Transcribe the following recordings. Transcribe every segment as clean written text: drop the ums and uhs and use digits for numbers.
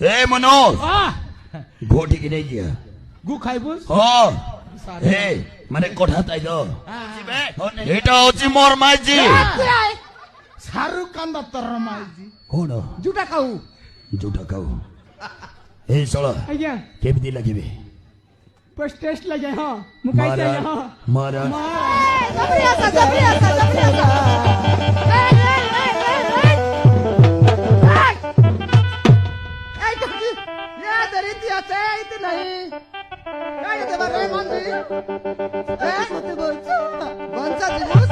ए मनोज ঘটি কিনে দিয়া গু খাইবুস হ এ মানে কথা তাই তো এটা হচ্ছে মোর মাইজি শাহরুখ খান দত্তর মাইজি কোন জুটা খাও জুটা খাও এই চলো আজ্ঞা কেমতি লাগিবে পোস্ট টেস্ট লাগে হ মুকাই মারা যায় হ মারা এই তো কি ইয়া দরি দিয়াতে ইতে নাই কাই দেবা রে মন্দি এ কত বলছো বঞ্চা দিবস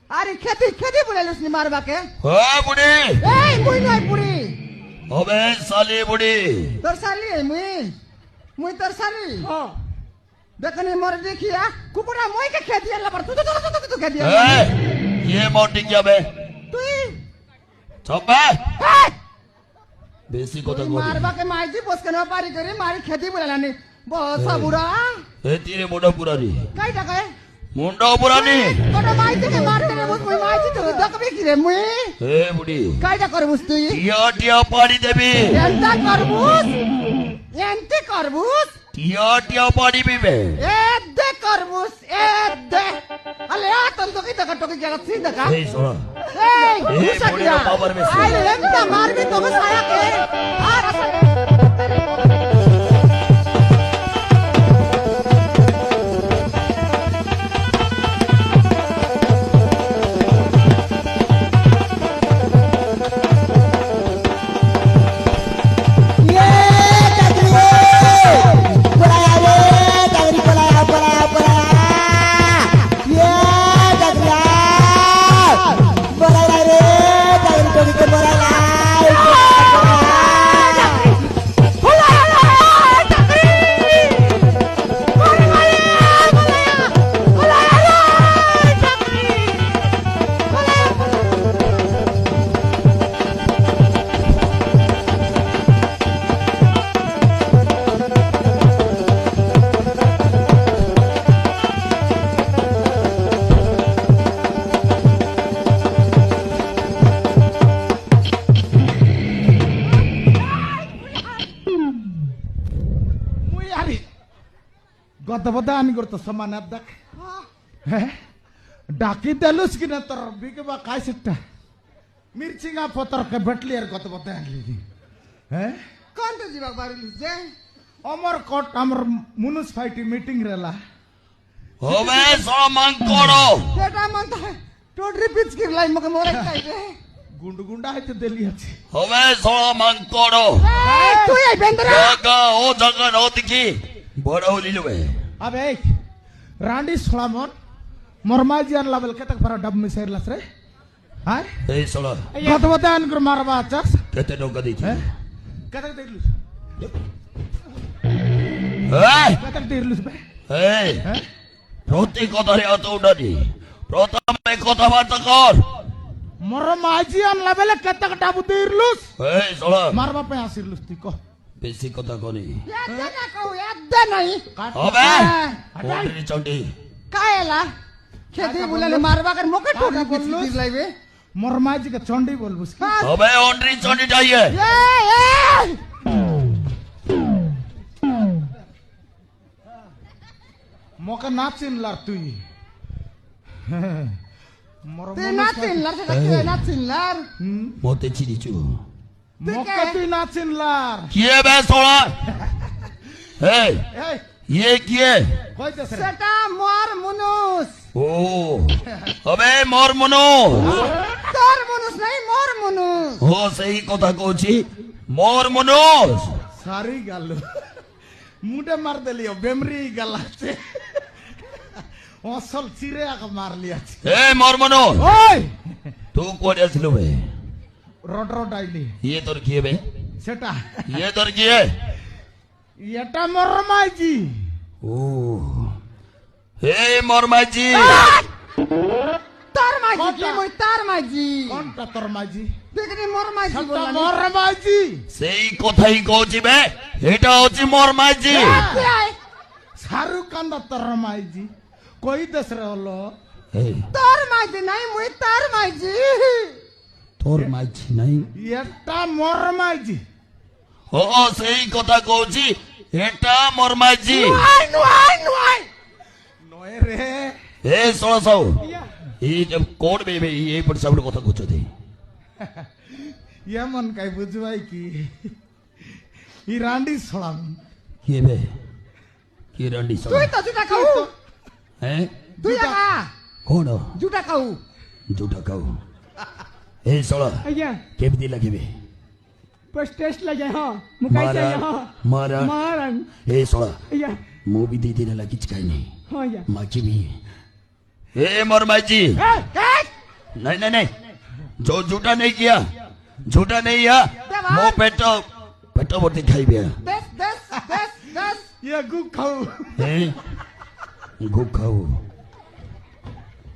আরে খেতে খেতে বলেলুস নি মারবাকে ও বুড়ি এই মুই নয় পুরি হবে সালি বুড়ি তোর সালি মুই তোর সালি হ দেখনি মর দেখিয়া কুকুরা মুইকে খেতে আনলা পর তু খেতে আনলা এ ये मोटी क्या बे তুই চম্পা বেশি কথা কই মারবাকে মাইজি বসকে না পারি করে মারি খেতে বলেলানি বসা বুড়া এ তিরে মোটা পুরানি কাই টাকায় মুন্ডা পুরানি কোটা মাইজিকে মারতে রে মুই মাইজি তো দেখবি কি রে মুই এ বুড়ি কাইটা করবুস তুই টিয়া টিয়া পাড়ি দেবি এন্তা করবুস এন্তে করবুস টিয়া টিয়া পাড়ি বিবে এদে করবুস এদে আলে আতন তো কি টাকা টকি জায়গা সিন দেখা এই শোনা এই এই ঘুষা বুড়িরা দিয়া বাবার বেশি। আই এন্তা মারবি তো ছায়া কে আর गतबदान करतो समानात दाख हे डाकी देलुस की ना तर बिके बा काय सिट्टा मिरचिंगा पतर के भेटली यार गतबदा आणली हे कोण ते जीवा बारिलिस जे अमर कोट अमर म्युनिसिपालिटी मीटिंग रेला হবে সমান করো जेटा म्हणता टोडरी पिच किरलाई मग मोरे काय रे गुंड गुंडा आहे ते देली আছে হবে সমান করো তুই এই বেন্দরা জায়গা ও জায়গা নাও দেখি বড় হলিলো বে अबे रांडी सोलामन मरमाजियान लेवल के तक भरा डब में सेर लस रे हां এই চলো गतबदान कर मारबा चक्स কেতে নৌকা দিছি कतक देरलुस এই कतक देरलुस बे এই প্রতি কথারে অত উড়ানি প্রথমে কথাবার্তা কর मरमाजियान लेवल के तक डब देरलुस এই চলো मारबा पे आसिरलुस ती को বেশি কথা কনি याद ना कहू याद नहीं হবে ওন্ডরি চন্ডি कायला खेती बुलाले मारबा कर मोके टोडरी पिच लाइबे मरमाजी के चंडी बोलबुस হবে ওন্ডরি চন্ডি যাইয়ে मोके नाचिन लार तुई ते नाचिन लार ते नाचिन लार মতে চিনিছু मोके तुई नाचिन लार কে বে সোলা এই ए ये किए কইতেছ সেটা মোর মুনুস ও হবে মোর মনুষ তোর মনুষ নাই মোর মনুষ ও সেই কথা কହୁছি মোর মনুষ সারি গেল মুডে মার দিলিও বেমরি গেলাছে অসল চিরে আগে মারলি আছে এ মোর মনুষ ওই তুই কোথায় আসল বে রড রড আইলি ইয়ে তোর কি বে সেটা ইয়ে তোর কি এটা মরমাইজি ও হে মোর মাঝি তোর মাঝি কি কোনটা? মই তার মাঝি কোনটা তোর মাইজি দেখনি মোর মাঝি সেটা বললাম মরমাইজি সেই কথাই কହୁছি বে এটা হচ্ছে মোর মাঝি শাহরুখ খান দা তোর মাইজি কই দেশ রে হলো এই তোর মাঝি নাই মই তার মাঝি তোর মাঝি নাই এটা মরমাইজি ও সেই কথা কହୁছি এটা মোর মাঝি নুয়াই নুয়াই নুয়াই নয় রে এ শোনো সব এই যে কোড বেবে এই পর সব কথা কହୁଛନ୍ତି এমন কাই বুঝবাই কি ই রান্ডি ছড়াম কি বে কি রান্ডি সব তুই তো জুটা খাও হ্যাঁ তুই আগা কোন জুটা খাও জুটা খাও এই শোনো ଆଜ୍ଞା କେମିତି ଲାଗିବେ ବସ୍ ଟେଷ୍ଟ ଲାଗେ ହଁ ମୁଁ ଖାଇଛି ଆଜ୍ଞା ହଁ ମାରା ମାରନ୍ ଏ ଶୋଣ ଆଜ୍ଞା ମୁଁ ବି 2 ଦିନ ହେଲା କିଛି ଖାଇନି ହଁ ଆଜ୍ଞା ମାଗିବି ଏ ମୋର ମାଝି ନାଇଁ ନାଇଁ ନାଇଁ ଯୋଉ ଝୁଟା ନେଇ କିଆ ଝୁଟା ନେଇ ଆ ମୋ ପେଟ ଭର୍ତ୍ତି ଖାଇବି দেশ দেশ দেশ দেশ ইয়ে গু খাও ଏ ଗୁ ଖାଉ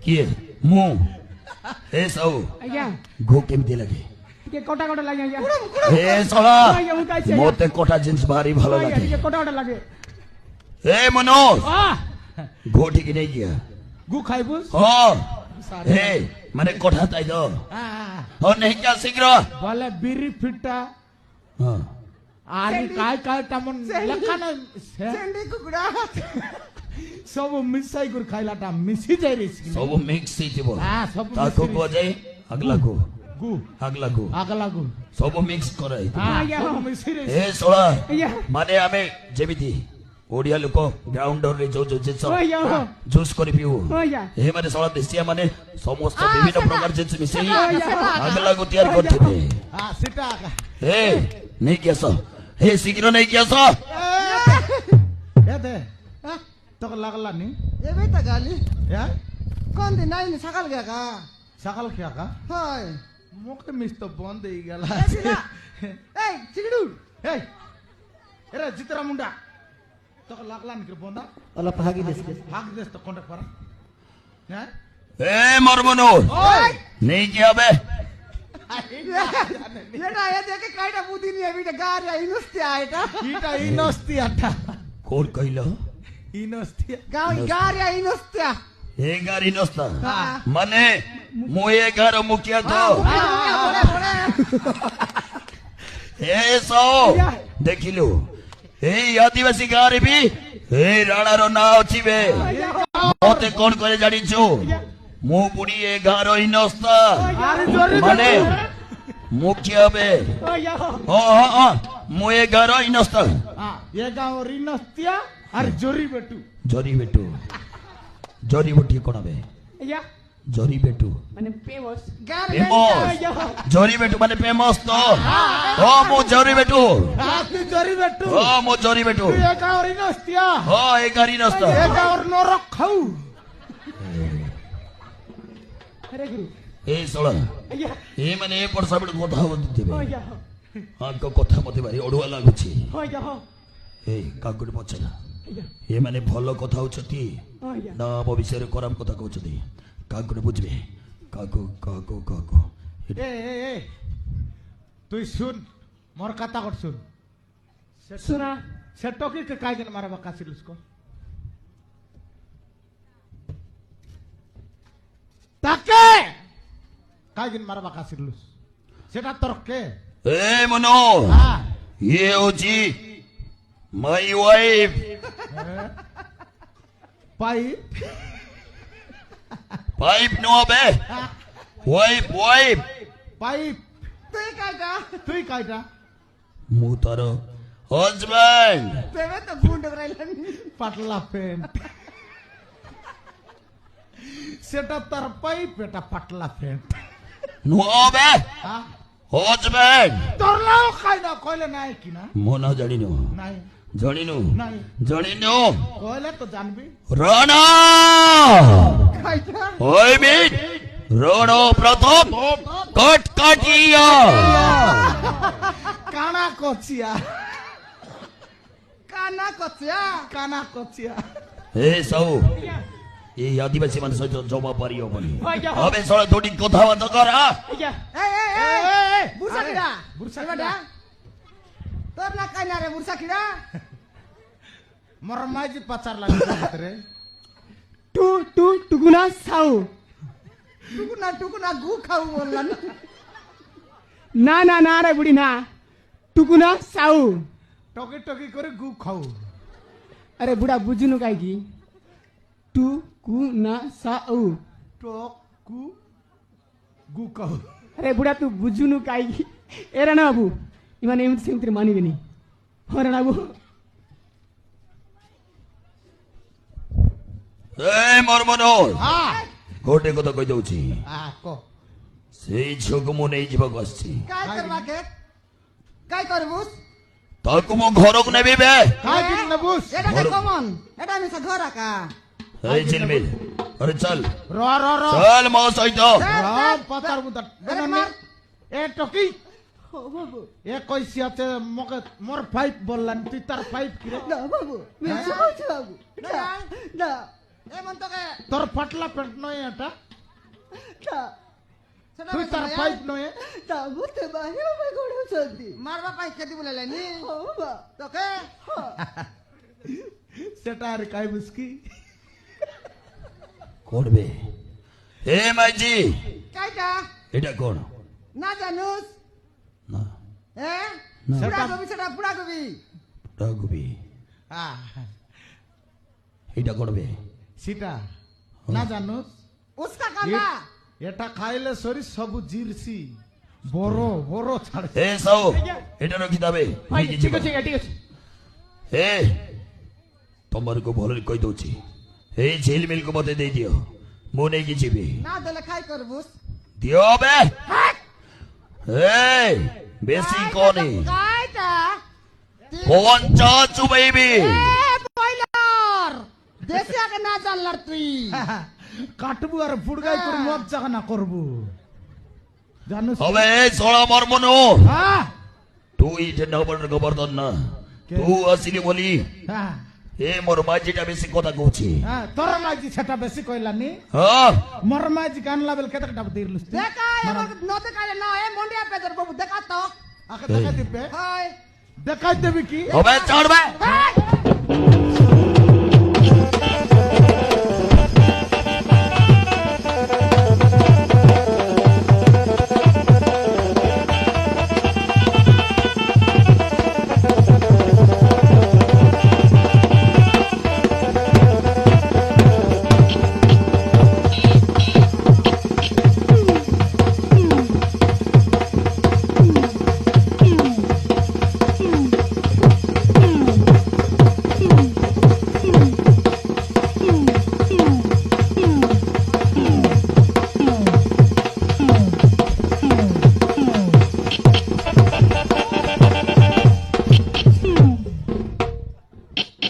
କିଏ ମୁଁ ଏ ସବୁ ଆଜ୍ଞା ଗୁ କେମିତି ଲାଗେ ଟିକେ କଟା କଟା ଲାଗେ ଆଜ୍ଞା ଏ ଶୋଣ ଆଜ୍ଞା ମୁଁ ଖାଇଛି ମତେ କଟା ଜିନିଷ ଭାରି ଭଲ ଆଜ୍ଞା ଲାଗେ ଟିକେ କଟା କଟା ଲାଗେ ଏ ମନୋଜ ଆহ গো ঠিক নেই কিয়া গু খাইবু ও হে মানে কোঠা তাই তো ও নেই কিয়া শীঘ্র বলে বিড়ি ফিটা হ্যাঁ আর কাই কাই তেমন লেখা না সেন্ডি কুকুড়া সব মিশাই করে খাইলাটা মিশি যাই রে ସବୁ ମିକ୍ସ ହେଇଥିବ হ্যাঁ সব ତାକୁ କୁହାଯାଏ আগলাগো গু আগলাগো আগলা গু ସବୁ ମିକ୍ସ କରାହେଇଥିବ হ্যাঁ আଜ୍ଞା, সব ହଁ। মিশি রে ଏ ଶୋଳ ଆଜ୍ଞା ମାନେ ଆମେ ଯେମିତି ଓଡିଆ ଲୋକ ଗ୍ରାଉଣ୍ଡରରେ ଯୋଉ ଯୋଉ ଜିନିଷ ଆଜ୍ଞା ହଁ ଜୁସ୍ କରି ପିଉ ଆଜ୍ଞା ଏ ମାନେ ଶୋଳ ଦେଶିଆ ମାନେ ସମସ୍ତ ବିଭିନ୍ନ ପ୍ରକାର ଜିନିଷ ମିଶେଇ ଆଜ୍ଞା আগলাଗো ତିଆରି କରିଥିବେ হ্যাঁ সেটা ଏ ନେଇକି ଆସ ଏ ଶୀଘ୍ର ନେଇକି ଆସ এ দে তোকে লাগলা নি এবে তা গালি হ্যাঁ কোন দিন নাই সকাল গেকা সকাল খেয়া কা হয় মুখে মিস তো বন্ধ হয়ে গেল এই চিগড়ু এই এরে জিতরা মুন্ডা তোকে লাগলা নি বন্ধা অলপ ভাগি দেশ ভাগ দেশ তো কন্টাক্ট করা হ্যাঁ এ মোর মনোজ ওই নেইকি হবে এটা এ দেখে কাইটা বুদ্ধি নিয়ে বিটা গাড়ি ইনুস্তি আইটা ইটা ইনস্তি আটা কোন কইল ইনস্তি গাও গাড়ি ইনুস্তি এ গাড়ি নস্তা মানে ମୁଁ ଏ ଗାଁର ମୁଖିଆ ତ ଏ ସଉ ଦେଖିଲୁ ଏଇ ଆଦିବାସୀ ଗାଁରେ ବି ଏଇ ରାଣାର ନାଁ ଅଛି ବେ ମତେ କଣ କରେ ଜାଣିଛୁ ମୁଁ ପୁଣି ଏ ଗାଁର ଇନସ୍ତା আরে জোরে ମାନେ ମୁଖିଆ ବେ ଆଜ୍ଞା ହଁ ହଁ ହଁ ହଁ ମୁଁ ଏ ଗାଁର ଇନସ୍ତା হ্যাঁ এ গাঁও রিনস্তিয়া আর জরি বেটু ଜରି ବେଟୁ ଜରି ବେଟି କଣ ବେ ଆଜ୍ଞା ଜରି ବେଟୁ ମାନେ ଫେମସ୍ গাড়ি ଫେମସ୍ ଆଜ୍ଞା ହଁ ଜରି ବେଟୁ ମାନେ ଫେମସ୍ ତ ହଁ ମୁଁ ଜରି ବେଟୁ আপনি জরি বেটু ହଁ ମୁଁ ଜରି ବେଟୁ তুই এ গাঁও রিনস্তিয়া ହଁ ଏ ଗାଡ଼ି ନସ୍ତା এ গাঁওর নরক খাও ହରେ ଗୁରୁ ଏ ଶଳ ଆଜ୍ଞା ଏ ମାନେ ଏ ପଟ ସାପଟ କଥା ହଉଥିବେ ଆଜ୍ଞା ହଁ ଆଙ୍କ କଥା ମତେ ଭାରି ଅଡୁଆ ଲାଗୁଛି ଆଜ୍ଞା ହଁ ଏ କାକୁଡି ପଚାର ଆଜ୍ଞା ଏମାନେ ଭଲ କଥା ହଉଛନ୍ତି ଆଜ୍ଞା ନା ଆମ ବିଷୟରେ ଖରାପ କଥା କହୁଛନ୍ତି କାକୁଡି ବୁଝିବେ କାକୁ କାକୁ କାକୁ এ এ এ তুই শুন মোর কথা কর শুন ଶୁଣା সে টকি কে কাইদিন মারবা কাছিলিস কো তাকে কাইদিন মারবা কাছিলিস সেটা তোর কে ଏ ମନୋ হ্যাঁ ଇଏ ହଉଛି ମାଇ ୱାଇଫ পাইপ ପାଇପ ନୁହଁ ବେ ୱାଇଫ ୱାଇଫ পাইপ তুই কাইটা তুই কাইটা ମୁଁ ତାର ହଜବ୍ୟାଣ୍ଡ তেবে তো গুন্ড রাইলেন পাতলা প্যান্ট সেটা তার পাইপ এটা পাতলা প্যান্ট নুবে হ্যাঁ হজবেন তোর লাও খাই না কইলে নাই কি না মনা জানিনু নাই জানিনু নাই জানিনু কইলে তো জানবি রানা কাইটা ওই মিট রণ প্রথম কটকাটিয়া কানা কচিয়া কানা কচিয়া কানা কচিয়া এ সৌ এই আদিবাসী মানুষ সহিত জমা পারি হবনি ওই যা। হবে সরা দুটি কথাবার্তা করা এই যে এই বুরসা কিরা বুরসা এবাডা তোর না কাইনা রে বুরসা কিরা মোর মাইজি পাচার লাগে রে টুকুনা সাউ টুকুনা গু খাও বললাম না না না রে বুড়ি না টুকুনা সাউ টকি টকি করে গু খাও আরে বুড়া বুঝুনু কাই কি টুকুনা সাউ টক কু গু খাও আরে বুড়া তু বুঝুনু কাই কি এরা না বাবু ইমান এমনি সেমতি মানিবেনি হরে না বাবু এই মর্মনোজ হ্যাঁ গোটে কথা কই দউছি ক সেই ঝোক মু নেই ଯିବାକୁ ଆସିଛି কাই করবা কে কাই করবুস ତାକୁ ମୁଁ ଘରକୁ ନେବି ବେ কাই দিন নেবুস এটা কে কমন এটা আমি ঘর আকা এই ঝিলমিল আরে চল র র র চল ମୋ ସହିତ র পাচার বুদা আরে মার এ টকি ও বাবু এ কইছি আছে মকে মোর পাইপ বললাম তুই তার পাইপ কি রে না বাবু মিছে কইছি বাবু না না এমন তোকে তোর পাতলা প্যান্ট নয় এটা না সেটা তুই তার পাইপ নয় তা বুঝতে পারি বাবা গড়ে চলতি মারবা পাই খেতে বলে লাইনি ও বাবা তোকে সেটা আর কাই বুঝকি করবে এ মাইজি কাইটা এটা কোন না জানুস না এ না। পুরা কবি সেটা পুরা কবি ডাকবি হ্যাঁ এটা করবে সেটা না জানোস উস্কা কান্দা এটা খাইলে শরীর সবু জিরসি বড় বড় ছাড়ে এ সৌ এটা রখি দেবে ভাই ঠিক আছে ঠিক আছে ଏ ତମକୁ ଭଲରେ କହିଦଉଛି ଏଇ ଝିଲମିଲକୁ ମତେ ଦେଇଦିଅ ମୁଁ ନେଇକି ଯିବି না দিলে খাই করবুস ଦିଅ ବେ ଏ ବେଶୀ କହନି কাইটা ପଞ୍ଚ ଚୁବେଇବି বয়লার দেশে আগে না জানলার তুই কাটবু আর ফুড়গাই করে মজা না করবু জানোস હવે એ સોળા મર્મનો হ্যাঁ તું ઈ ઠંડા પર ગબરદન না ତୁ ଆସିଲି ବୋଲି হ্যাঁ ଏ ମୋର ମାଝିଟା ବେଶୀ କଥା କହୁଛି হ্যাঁ তোর মাঝি সেটা বেশি কইলানি ହଁ মোর মাঝি কানলা বেল কেতে ডাব দিরলুস তুই দেখা এবার নতে কালে না এ মন্ডিয়া পেদর বাবু দেখা তো আকে দেখা দিবে হাই দেখাই দেবি কি હવે ચડવે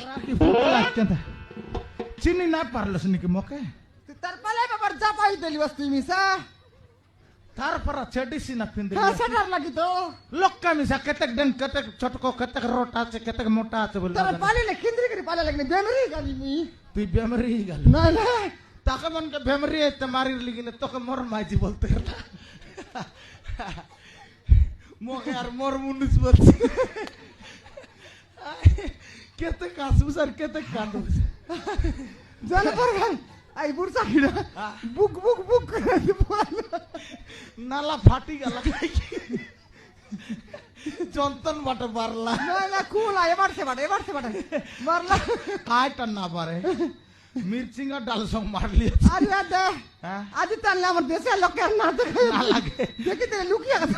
রাখি ফুটলা কেনতা চিনি না পারলস নাকি মকে তুই তার পালে বাবার যা পাই দিলি বস তুই মিসা তারপর ছেডিসি না পিন্দি হ্যাঁ সেটার লাগি তো লোককা মিশা কেতেক ডেন কেতেক ছোটকো কেতেক রোটা আছে কেতেক মোটা আছে বলে তার পালে লে কেন্দ্রি করে পালে লাগনি বেমরি গালি মি তুই বেমারি গেল না না তাকে মনকে বেমারি আইতে মারির লিগিলে তোকে মোর মাইজি বলতে কথা মোকে আর মোর মুনিস বলছি কেতে কাসুস আর কেতে কাটুস জানে পর ভাই আই বুরসা কিরা বুক বুক বুক করে দিবাল নালা ফাটি গেল যন্তন বাটে পারলা না না কুলা এবার সে বাটে মারলা কায়টা না পারে মির্চিঙ্গা ডাল সব মারলি আরে দে হ্যাঁ আজ তাহলে আমার দেশে লোকের না দেখে না লাগে দেখি তো লুকিয়ে গেছে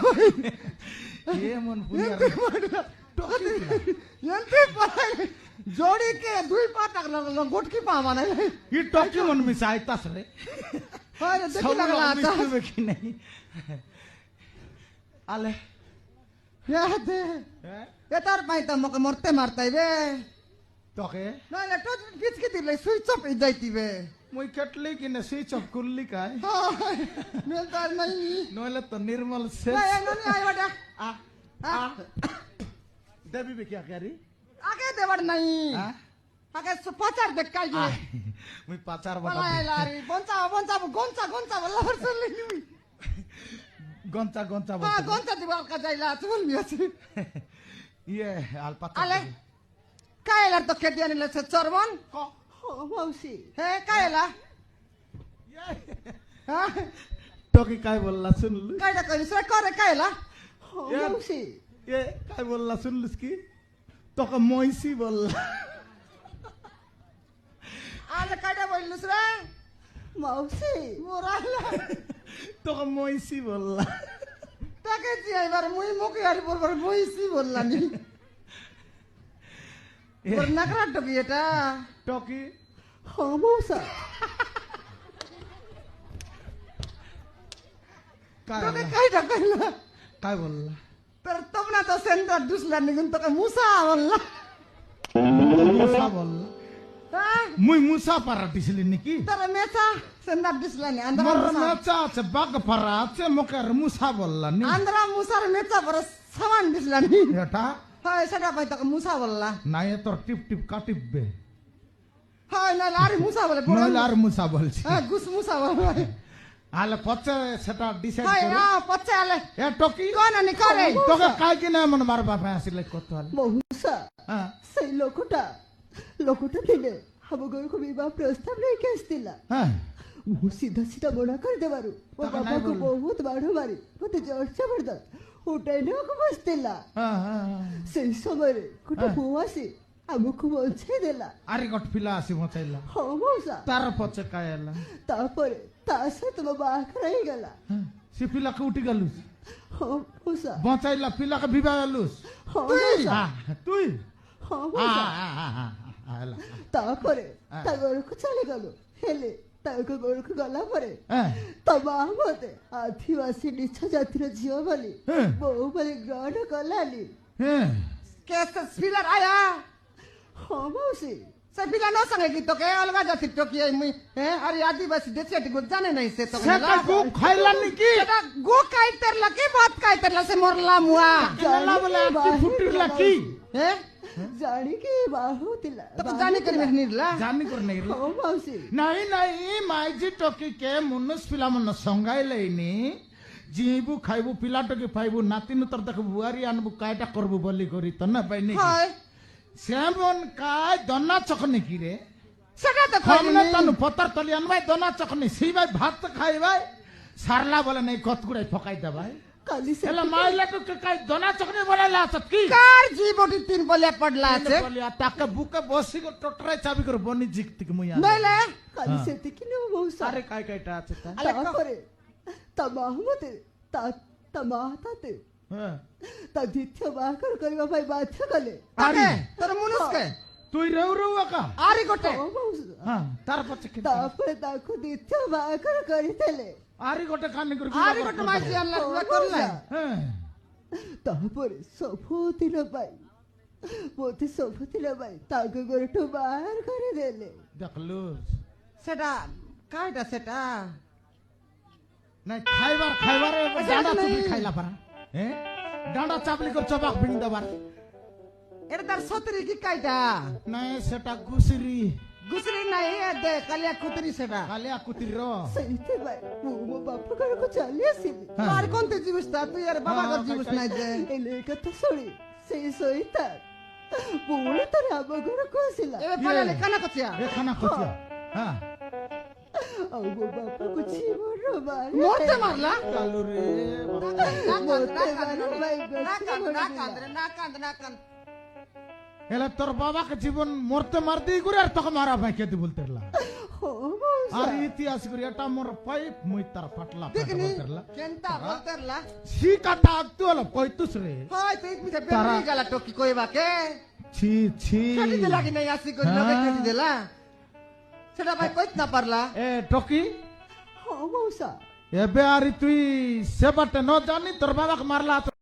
এ মন পুরিয়ার এনতে পালাই जोडीके 2 पा टाकलं गोटकी पा म्हणाय ही टोकी म्हणून मी सायतास रे होय रे देखी लागला आता की नाही आले या दे येतार पाहिजे मग मरते मारताय बे टोके नाही ना टोच पिचकी दिले स्विच ऑफ जायती बे मुई कटली की न स्विच ऑफ कुल्ली काय मिळतात नाही नोले तो निर्मल से नाही नाही आय वाटा देवी भी क्या करी आगे देवड नाही आगे सुपाचार देख काय गे मी पाचार मला बता लारी गोंचा वल्ला हरसले मी गोंचा हा बोल गोंचा दिवाल का जायला चल मी असे ये आल पाचार आले काय ला तो खेदी आणि लसे चोरवण हो मावशी हे काय ला हा टोकी काय बोलला सुनलू काय टाकली सर करे काय ला हो ये- मावशी ये काय बोलला सुनलूस की तो का मोईसी बोलला आले काय बोललीस रे मावशी मोराला तो का मोईसी बोलला टाकायची आहे बरं मुई मोकी हरी बरोबर मुईसी बोलला नी बरं नकरा टोकी येता टोकी हो मावसा काय टोकी बोलला? काय टाकायला काय बोलला तर तमना तो सेंटर दुसला निघून तो काय मुसा बोलला मुसा बोलला हा? मुई मुसा पारा दिसली निकी तर मेचा सेंटर दिसला नाही आंध्रा मुसा मरणाचा बाग फराचे मोकर मुसा बोलला नी आंध्रा मुसार मेचा बरं समान दिसला नाही हेटा होय सगळा पाहिजे तो मुसा बोलला नाही तो टिप टिप काटिप बे होय ना लारी मुसा बोले नलार मुसा बोलছি हा गुस मुसा बोले आले पचे সেটা ডিসাইড होय করে हा पच्चे आले এ টকি कोण आणि करे তোকে কাই কি না মন মার বাপে আসিলে কত হল মহুসা হ্যাঁ সেই ଲୋକଟା ଦିନେ ଆମ ଘରକୁ ବିବାହ ପ୍ରସ୍ତାବ ନେଇକି ଆସିଥିଲା হ্যাঁ ମୁଁ ସିଧା ସିଧା ମନା କରିଦେବାରୁ ମୋ ତାକୁ ନାଇଁ ବାପାକୁ ବୋଲିଲୁ? ବହୁତ ବାଢ ମାରି ମୋତେ ଜୋର ଜବରଦସ୍ତ ଉଠାଇ ନେବାକୁ ବସିଥିଲା হ্যাঁ হ্যাঁ ସେଇ ସମୟରେ ଗୋଟେ ହଁ। ପୁଅ ଆସି ଆମକୁ ବଞ୍ଚେଇ ଦେଲା আরে গট পিলা আসি মচাইলা ହଁ ମଉସା তার পছে কাই ହେଲା ତାପରେ ତା ସହିତ ମୋ ବାହାଘର ହେଇଗଲା সে পিলাকে উঠি গেলুস ହଁ ମଉସା বচাইলা পিলাকে বিবাহ গেলুস ହଁ ମଉସା তুই ହଁ ମଉସା ହେଲା ତାପରେ ହଁ। ତା ଘରକୁ ଚାଲିଗଲୁ ହେଲେ ତାଙ୍କ ଘରକୁ ଗଲା ପରେ হ্যাঁ ତା ମା ମତେ ଆଦିବାସୀ ନିଚ୍ଛ ଜାତିର ଝିଅ ବୋଲି ହଁ। ବୋହୂ ବୋଲି ଗ୍ରହଣ କଲାନି হ্যাঁ केस स्पिलर आया ହଁ ମାଉସୀ से पिला न संगे की तो के अलगा जाति टोकी है मुई है अरे आदिवासी देशेटी को जाने नहीं से तो সেটা গু খাইলা নাকি सेटा गो काय तरला की बात काय तरला से मोरला मुआ কেলা বলে আটি ফুটিলা কি है ଜାଣିକି ବାହା ହଉଥିଲା तो जाने कर में निर्ला জানি করে নাই ହଁ ମାଉସୀ নাই নাই মাইজি টকি কে মনুষ পিলা মন সঙ্গাই লাইনি জিবু খাইবু পিলা টকি পাইবু নাতিনু তোর দেখবু বুয়ারি আনবু কাইটা করবু বলি করি তো না পাইনি हाय সেমন কাই দনা চকনি কি রে सेटा तो हमने खाली तनु पत्तर तली अनबाई दोना चकनी सी भाई भात खाई भाई सारला बोले नहीं कतगुड़ाई फकाई दे भाई କାଲି ସେ एला माइला तो के काई दोना चकनी बोले ला की कार जी बोटी 3 बोले पडला से बोलिया ताके बुके बसी को टोटरे चाबी कर बनी जिकती के मुया नले କାଲି ସେତିକି ନୁହଁ ମଉସା अरे काय काय टा चता ତାପରେ ତା ମା ମତେ ତା ମା ତାତେ हां ତା ଦ୍ୱିତୀୟ ବାହାଘର କରିବା ପାଇଁ ବାଧ୍ୟ କଲେ अरे तर मुनुस के तू रेउ रेउ का आरी गोटे ହଁ ମଉସା हां तार पछे के ତାପରେ ତାକୁ ଦ୍ୱିତୀୟ ବାହାଘର କରିଥିଲେ आरी गोटे खाने कर आरी गोटे माइसी अनला पूरा करला हां ତାପରେ ସବୁଦିନ ପାଇଁ ମୋତେ ସବୁଦିନ ପାଇଁ ତାଙ୍କ ଘରଠୁ ବାହାର କରିଦେଲେ देख लो सेटा कायटा सेटा नहीं खाइबार डांडा चुपी खाइला परा हैं डांडा चापली कर चबाक बिन दबार एटा तार सतरी की कायटा नहीं सेटा गुसरी गुसरी नहीं है दे कलिया कुतरी सेटा कालिया कुतिर रो ସେଇଥିପାଇଁ ମୁଁ ମୋ ବାପା ଘରକୁ ଚାଲି ଆସିଲି ହଁ। मार कोण ते जीवस ता तू यार बाबा ହଁ, कर जीवस काय- नाही दे ହେଲେ ଏ କଥା ଶୁଣି ସେଇ ସହିତ ପୁଣି ଥରେ ଆମ ଘରକୁ ଆସିଲା एबे पाले काना कचिया ये खाना खोजिया हां ଆଉ ମୋ ବାପାକୁ ଜୀବନର मोरते मारला चालू रे ना कांद एला तोर बाबा के जीवन मरते मार दी गुरे और तक मारा भाई के बोलते रला अरे इतिहास गुरे एटा मोर पाइप मुई तार फाटला देखनी बोलते रला केंता बोलतेरला सी काटा आगतु वाला पैतुस रे हाय ते मी ते तारा- बेरी गला टोकी कोई बाके ছি ছি খেলি দেলা কি নাই আসি করি লগে খেলি দেলা সেটা ভাই কইত না পারলা এ টকি হ মৌসা এবে আরে তুই সেবাটা ন জানি তোর বাবাকে মারলা